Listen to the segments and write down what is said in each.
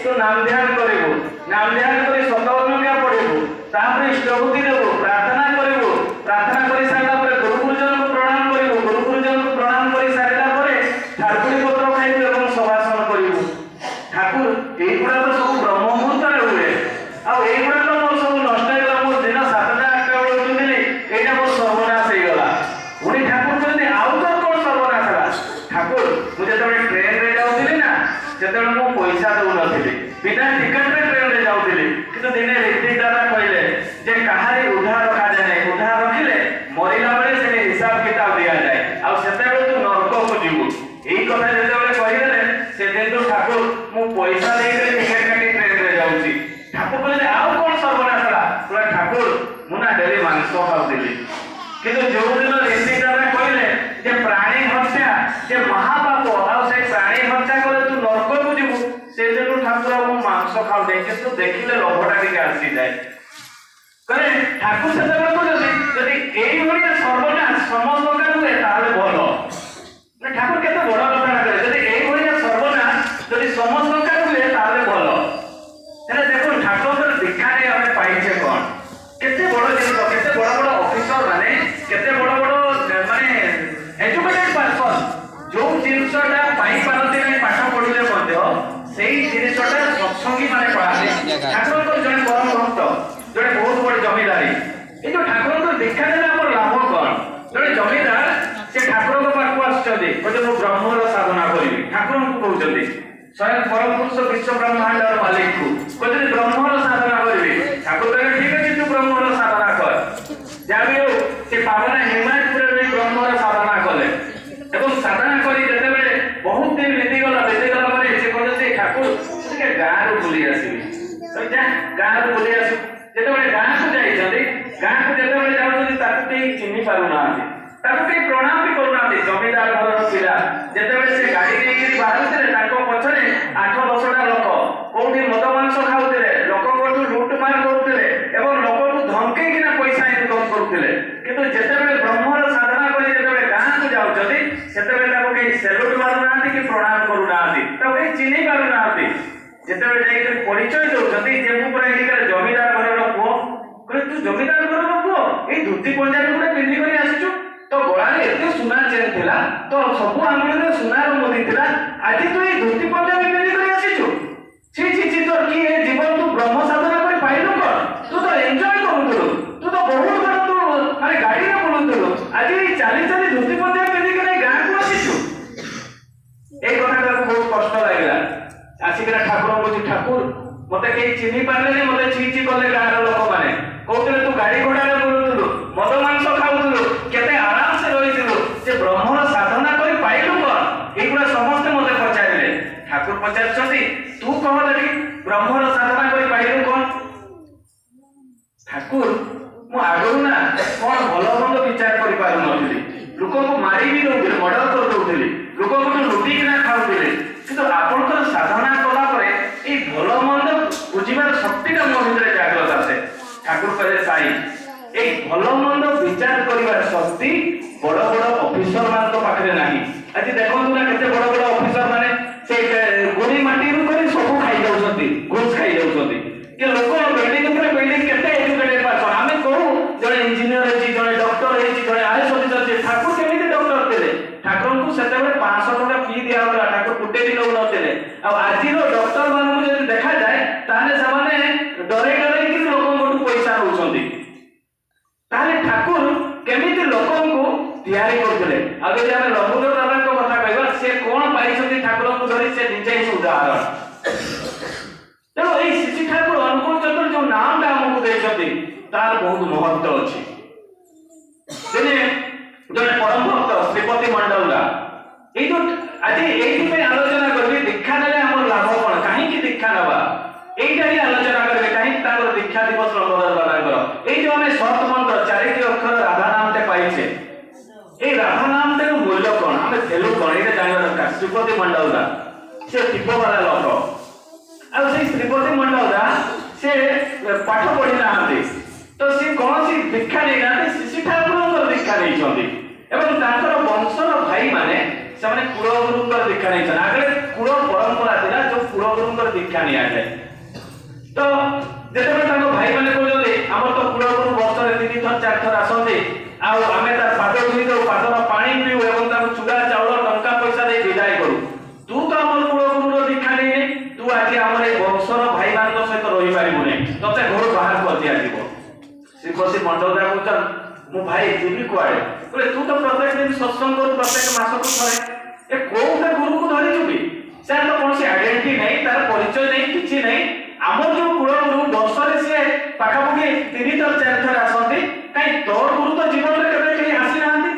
तू नाम ध्यान करू नाम ध्यान कर शतवर्णिका पढ़ू तापर इष्टभूति देवु प्रार्थना करू प्रार्थना कर सारा गुरु गुरुजन को प्रणाम करू गुरु गुरुजन को प्रणाम कर सारा ठाकुरी पत्र खाइबू और सभाषण करू ठाकुर एगुड़ा तो सब ब्रह्म मुहूर्त हुए आगुड़ा तो मोर सब नष्ट होगा मोर दिन 7टा 8टा बेल उठुली एटा मोर सर्वनाश होगा पुणी ठाकुर कहते आउ तो कौन सर्वनाश है ठाकुर मुझे ट्रेन रे जाऊली ना जो मु पैसा दौ नी बिना टिकट रे ट्रेन रे जाऊली कि दिने रीति दादा कहले जे कहारी उधार रखा जाए उधार रखिले मरला बेले से हिसाब किताब दि जाए आते तू नरक को जीवु यही कथा जो कहीदे से दिन तो ठाकुर मु पैसा देकर टिकेट काटी ट्रेन रे जाऊँगी ठाकुर कहले आउ कौन सर्वनाश है पूरा ठाकुर मुना डेली मांस खाऊली किंतु जो दिन रीति दादा कहले जे प्राणी हत्या जे महापाप से प्राणी हत्या करे तू नरक को जीवु से दिन ठाकुर मु मांस खाऊ दे किंतु देखिले लोभटा टिके आसी जाए करे ठाकुर से जदि एई भलिया सर्वनाश समस्त हुए ताहले भल ठाकुर केते बड़ कथा करे जदि एई भलिया सर्वनाश जदि समस्त हुए ताहले भल हेले देखो ठाकुर दीक्षा रे हमें पाइछे कोन केते बड़ जिनिस केते बड़ बड़ ऑफिसर माने केते बड़ बड़ माने एजुकेटेड पर्सन जो जिनिसटा पाई पारती नै पाठ पढिले मध्य सेही जिनिसटा सत्संगी माने पढाले ठाकुर को जने परम भक्त जने बहुत बड़ जमीदारी ए जो ठाकुर को दीक्षा देला हमर लाभ कोन जने जमीदार से ठाकुर को पाखु आछथि कहते मु ब्रह्मर साधना करिवि ठाकुर को कहउछथि स्वयं परम पुरुष विश्व ब्रह्मांड और मालिक को कहते ब्रह्मर साधना करिवि ठाकुर कहले ठीक अछि तू ब्रह्मर साधना कर जाबि से पावना हिमायतपुर रे ब्रह्मर साधना कले एवं साधना करी जेते बेले बहुत दिन बीती गला माने से कहते ठाकुर के गाँ रो बुली आसीबि जा गाँ रो बुली आसी जेते बेले गाँ को जाई जदी गाँ को जेते बेले जाउछथि ताकू के चिन्हि पारु नाथि ताकू के प्रणाम भी करू नाथि जमीदार घर पिला जेते बेले से गाड़ी लेके बाहरते ताको पछरे 8-10टा लोक कोठी मद मांस खाउतले लोक कोठू लूट मार करउतले एवं लोक को धमके किना पैसा इनकम करउतले किंतु जेते बेले ब्रह्मर साधना करी जेते बेले गाँ को जाउछथि सेते बेले ताको के सेल्यूट मारु नाथि कि प्रणाम करू नाथि ताको के चिन्हि पारु नाथि जेते बेले जाई परिचय दउछथि जे मु पुरा एलिकर जमीदार घरर पुओ कहले तू जमीदार घरर पुओ ए धोती पंजाबी पुरा पिंधि करी आसीछु तो गोलारे एते सुना चेन थिला तो सबु आंगुली रे सुनार मोदी थिला आज तू ए धोती पंजाबी पिंधि करी आसीछु छी छी छी तो की ए जीवन तू ब्रह्म साधना कर पाइलु कर तू तो एन्जॉय करूथुलु तू तो बहुत बड़ तू माने गाड़ी रे बुलुथुलु आज ए चाली चाली धोती पंजाबी पिंधि करी गाँ को आसीछु ए कथा को बहुत कष्ट लागला आसिकरा ठाकुर को ठाकुर मते के चिन्हि पारले ने मते छी छी कले गाँ रो लोक माने कहउतले तू गाड़ी घोड़ा रे बुलुथुलु मद मांस खाउथुलु केते आराम से रहिथुलु जे ब्रह्मर साधना करी पाइलु कोन एगुडा समस्त मते पचारिले ठाकुर पचारछथि तू कह लगी ब्रह्मर साधना करी पाइलु कोन ठाकुर मु आगु ना कोन भलो मंद विचार करि पारु नथिली लोक को मारी भी दउथिले मर्डर कर दउथिले लोक को लुटी किना खाउथिले किंतु आपनकर साधना कला परे ए भलो मंद बुझिबार शक्तिटा मो भितरे जागृत आसे ठाकुर कहले साई ए भलो मंद विचार करिबार शक्ति बड़ बड़ ऑफिसर मान तो पाखरे नाही आज देखंतु ना केते बड़ बड़ ऑफिसर माने से गोली माटी रु करी सब खाई जाउछथि घुस खाई जाउछथि के लोक बिल्डिंग ऊपर बिल्डिंग केते एजुकेटेड पर्सन आमे कहू जने इंजीनियर अछि जने डॉक्टर अछि जने आईएएस ऑफिसर अछि ठाकुर केमिति डॉक्टर थिले ठाकुर को सेतेबे 500 टका फी दिया होला ठाकुर कुटे भी नउ नथिले आ आजि रो डॉक्टर मान को जदि देखा जाए ताने सामाने डरे डरे कि लोक मोटू पैसा होउछथि ताले ठाकुर केमिति लोकन को तैयारी करथिले अबे जे हम लंबुदर दादा को कथा कहबा से कोन पाइछथि ठाकुर को धरि से निजे ही उदाहरण तेणु एई श्री ठाकुर अनुकूल चंद्र जो नाम दा हमको देछथि तार बहुत महत्व अछि जने जने परम भक्त श्रीपति मंडलदा एई जो आज एई पे आलोचना करबी दीक्षा नेले हमर लाभ कोन काहे कि दीक्षा नबा एईटा ही आलोचना करबे काहे कि तार दीक्षा दिवस लंबुदर दादा एई जो हमें शब्द मंत्र 4टी अक्षर राधा नाम ते पाइछे ए राधा नाम ते मूल्य कोन हमें तेलु कोन एटा जानिबा दरकार श्रीपति मंडलदा से टिप्पो वाला लोक आ से श्रीपति मंडलदा से पाठ पढ़ी नाहंती तो से कौन सी दीक्षा नै नाते श्री ठाकुर दीक्षा नै छथि एवं ताकर वंशर भाई माने से कुलगुरुंकर दीक्षा नहीं आगे कुल परंपरा था जो कुलगुरुंकर दीक्षा नि जाए तो जिते भाई मैंने कहते आम तो कुलगुरु वर्ष 3 थर 4 थर आसते आम तार पाद धोई दू पादर पानी पीऊ और चूड़ा चाउल टंका पैसा दे विदाय करू तू तो आम कुलगुरु दीक्षा नहीं तू आज आम वंशर भाई मान सहित रही पारू नहीं ते घर बाहर कर दिया श्रीपति मंडल कहते मु भाई जीवी कुआड़े बोले तू तो प्रत्येक दिन सत्संग करू प्रत्येक मास को थरे ए कोउटा गुरु को धरी जुबी से तो कोन से आइडेंटिटी नहीं तार परिचय नहीं किछि नहीं आमर जो कुल गुरु वर्षरे से पाखापुखी 3 थर 4 थर आसती कहीं तोर गुरु तो जीवन में केबे कहीं आसी नांती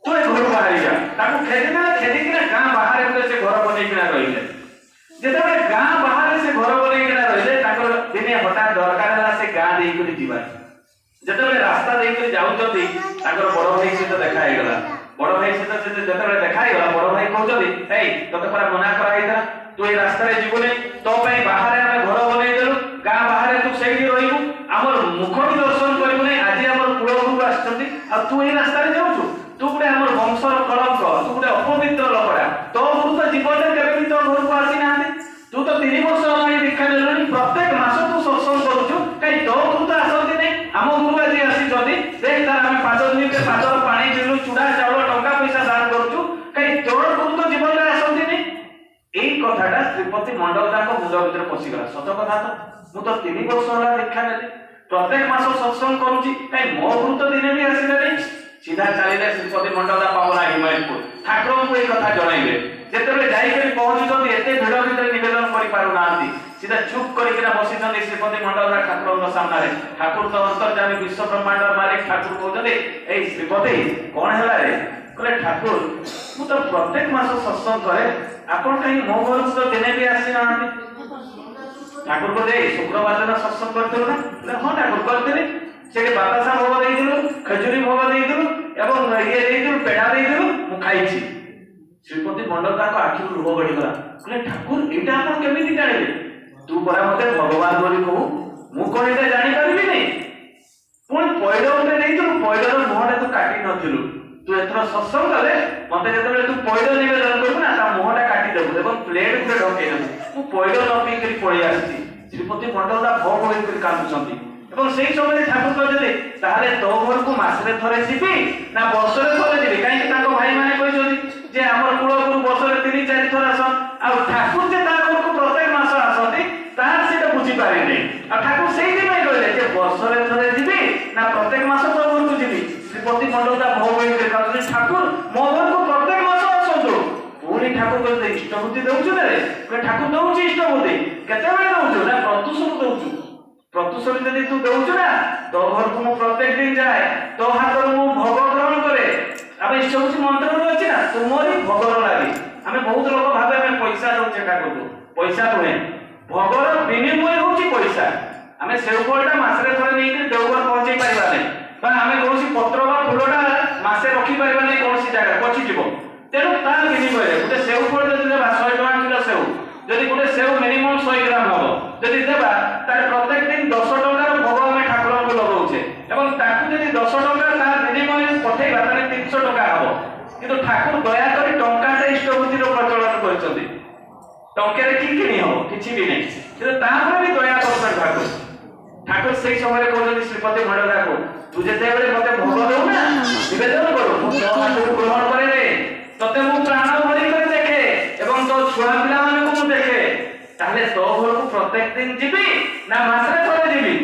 तू ए घर बाहर जा ताको खेदी किना गां बाहर से घर बनै किना रहिले जेते गां बाहर से घर बनै किना रहिले ताको दिने हटा दरकार हला से गां देई करी जीवा जेते रास्ता देई करी जाउचती ताकर बड़ भाई से देखा हे गला बड़ भाई से जेते देखा हे गला बड़ भाई कहउचती ए तते पर मना करा हैता तू ए रास्ता रे जीवने तो पई बाहर आमे घर बनै देलु गां बाहर तू सेठी रहिबु हमर मुख भी दर्शन करिबु नै आज हमर कुलगुरु आछथि आ तू ए रास्ता रे जाउछु तू गुडे हमर वंशर कलंक तू गुडे अपवित्र लपड़ा तो गुरु तो जीवन रे केबे भी तो घर को आसी नांती तू तो 3 वर्ष होलानी दीक्षा लेलनी प्रत्येक मास तू सत्संग करूछु कई तो गुरु तो आसंती नै हम गुरु आज आसी जदी देख तार हम पाद धोई के पादर पानी पीलु चूड़ा चाउल टंका पैसा दान करूछु कई तोर गुरु तो जीवन रे आसंती नै এই কথাটা শ্রীপতি মন্ডল তাଙ୍କ মুଣ୍ଡ ভিতরে পଶি গলা সত কথা তো মু তো 3 ବର୍ଷ होला দীক্ষা নেলি প্রত্যেক মাস সৎসঙ্গ କରୁଛି কাই ମୋ গুরু তো দিনে ବି ଆସିଲେ নাই सीधा ଚାଲିଲେ ଶ୍ରୀପତି ମଣ୍ଡଳ ପାବନା ହିମାୟତପୁର ଠାକୁରଙ୍କୁ এই କଥା ଜଣାଇଲେ ଯେତେବେଳେ ଯାଇକରି ପହଞ୍ଚୁଛନ୍ତି ଏତେ ଭିଡ଼ ଭିତରେ ନିବେଦନ କରି ପାରୁ ନାହାନ୍ତି सीधा चुप କରିକିନା ବସିଛନ୍ତି ଶ୍ରୀପତି ମଣ୍ଡଳ ଠାକୁରଙ୍କ ସାମ୍ନାରେ ଠାକୁର ତ ଅନ୍ତର୍ଯାମୀ ବିଶ୍ୱ ବ୍ରହ୍ମାଣ୍ଡ ମାଲିକ ଠାକୁର କହୁଛନ୍ତି ଏଇ ଶ୍ରୀପତି କଣ ହେଲା रे कहले ठाकुर मु तो प्रत्येक मास सत्संग करे आपण कहीं मो घर तो दिने भी आसी ना ठाकुर को दे शुक्रवार दिन सत्संग करते ना हां ठाकुर करते से बातासा भोग दे दिलु खजूरी भोग दे दिलु एवं ये दे दिलु पेड़ा दे दिलु मु खाई छी श्रीपति मंडल का आखि लुह गडी गला कहले ठाकुर एटा आपण केमिति जानिले तू परा मते भगवान बोली कहू मु कोन एटा जानि परबी नै पुण पयलो उते नै तू पयलो मोहटा तू काटी नथिलु तू एथरा सत्संग करे मते जेतेबेले तू पयलो निवेदन करबु ना ता मोहटा काटी देबु एवं प्लेट उते ढके देबु तू पयलो न पी करी पळी आसी श्रीपति मंडल दा भोग होई करी कांदुछंती एवं सेही समय ठाकुर कहले ताहाले तो घर को मासरे थरे जीबी ना वर्षरे थरे जीबी काई ताको भाई माने कहिसोती जे हमर कुल गुरु वर्षरे 3 4 थर आसन आ ठाकुर जे ता घर को प्रत्येक मास आसती तार सेटा बुझी पारे नै आ ठाकुर सेही दिन कहले जे वर्षरे थरे जीबी ना प्रत्येक मास तो घर को जीबी श्रीपति मंडल दा भोग होई करी कांदुछंती ठाकुर मो घर को प्रत्येक मास आसंतु पूरी ठाकुर कहले इष्टबुद्धि दउछु रे कहले ठाकुर दउछु इष्टबुद्धि केते बेले दउछु ना प्रतुषम दउछु प्रतुषम यदि तू दउछु ना तो घर को प्रत्येक दिन जाए तो हाथ मु भोग ग्रहण करे आबे इष्टबुद्धि मंत्र रो अछि ना तुमरी भोग लागि हमें बहुत लोग भाबे हमें पैसा दउछे ठाकुर को पैसा नुहे भोगर विनिमय होछि पैसा हमें सेउ फलटा मासरे थरे नै कि देवघर पहुंचै परिबा नै बा हमें कोनसी पत्र बा फुलटा मासे रखि परिबा नै कोनसी जगह पछि जीवो तेनु तार विनिमय गुटे सेउ फल जदि देबा 100 टका किलो सेउ जदि गुटे सेउ मिनिमम 100 ग्राम हबो जदि देबा तार प्रत्येक दिन 10 टका भोग हमें ठाकुर को लगाउछे एवं ताकू जदि 10 टका तार विनिमय पठेइबा तारे 300 टका हबो किंतु ठाकुर दया करी टंकाटा इष्टबुद्धि रो प्रचलन करछथि टंके रे की किनी हो किछि भी नै किंतु तापर भी दया करछन ठाकुर ठाकुर सेही समय कहले श्रीपति मंडल को तू जेते बेले मते भोग देउ ना निवेदन करू मु तो हाथ ग्रहण करे रे तते मु प्राण भरी कर देखे एवं तो छुआ पिला माने को मु देखे ताले तो घर को प्रत्येक दिन जीबी ना मासरे थरे जीबी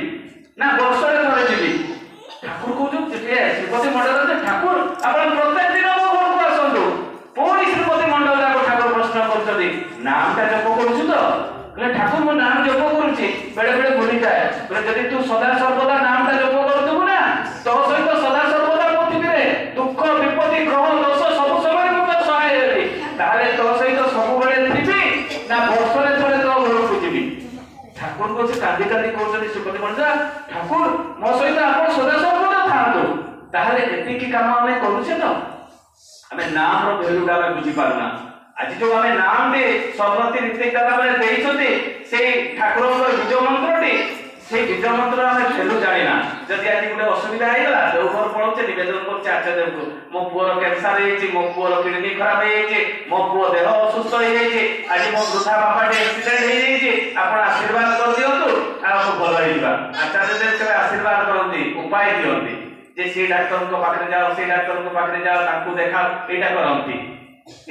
ना वर्षरे थरे जीबी ठाकुर को जो चिठे श्रीपति मंडल से ठाकुर आपण प्रत्येक दिन मो घर को आसंतु पूरी श्रीपति मंडल को ठाकुर प्रश्न करछथि नामटा जप करूछु तो कहले ठाकुर मो नाम जप करूछि बेले बेले भूली जाए बोले जदि तू सदा सर्वदा नामटा जप करथबु ना तो सहित सदा सर्वदा पृथ्वी रे दुख विपत्ति ग्रह दोष सब समय मते सहाय हेबी ताले तो सहित सब बेले थिबी ना वर्षरे थरे तो घर को जीबी ठाकुर को से कांदी कांदी कहउछथि श्रीपति मंडल ठाकुर मो सहित आपण सदा सर्वदा थांतु ताले एति की काम हमें करूछे तो हमें नाम रो भेलु गावे बुझी पारुना आज जो हमें नाम दे सर्वती रीति कला बेले देइछथि से ठाकुर को बीज मंत्रटी সেই বীজ মন্ତ୍ର ଆମେ ଭ୍ୟାଲୁ ଜାଣିନା। ଯଦି ଆଜି ଗୋଟେ ଅସୁବିଧା ହେଇଗଲା ଦେଉଘର ପଳଉଛେ ନିବେଦନ କରୁଛେ ଆଚାର୍ଯ୍ୟଙ୍କୁ, ମୋ ପୁଅର କ୍ୟାନ୍ସର ହେଇଯାଇଛି, ମୋ ପୁଅର କିଡନୀ ଖରାପ ହେଇଯାଇଛି, ମୋ ପୁଅ ଦେହ ଅସୁସ୍ଥ ହେଇଯାଇଛି, ଆଜି ମୋ ବୃଦ୍ଧା ବାପାଟି ଆକ୍ସିଡେଣ୍ଟ ହେଇଯାଇଛି, ଆପଣ ଆଶୀର୍ବାଦ କରିଦିଅନ୍ତୁ ଆଉ ମୁଁ ଭଲ ହେଇଯିବା। ଆଚାର୍ଯ୍ୟ ଦେବ କେବେ ଆଶୀର୍ବାଦ କରନ୍ତି, ଉପାୟ ଦିଅନ୍ତି ଯେ ସେଇ ଡାକ୍ତରଙ୍କ ପାଖରେ ଯାଅ, ସେଇ ଡାକ୍ତରଙ୍କ ପାଖରେ ଯାଅ, ତାଙ୍କୁ ଦେଖାଅ, ଏଇଟା କରନ୍ତି।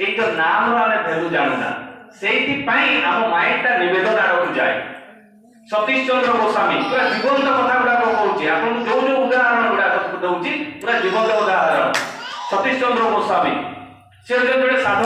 ଏଇ ତ ନାମର ଆମେ ଭ୍ୟାଲୁ ଜାଣୁନା, ସେଇଥିପାଇଁ ଆମ ମାଇଣ୍ଡଟା ନିବେଦନ ଆଡ଼କୁ ଯାଏ। ସତୀଶ ଚନ୍ଦ୍ର ଗୋସ୍ୱାମୀ ପୁରା ଜୀବନ୍ତ କଥା ଗୁଡାକ କହୁଛି, ଆପଣଙ୍କୁ ଯୋଉ ଯୋଉ ଉଦାହରଣ ଗୁଡାକ ଦଉଛି ପୁରା ଜୀବନ୍ତ ଉଦାହରଣ। ସତୀଶ ଚନ୍ଦ୍ର ଗୋସ୍ୱାମୀ ସେ ଜଣେ ସାଧୁ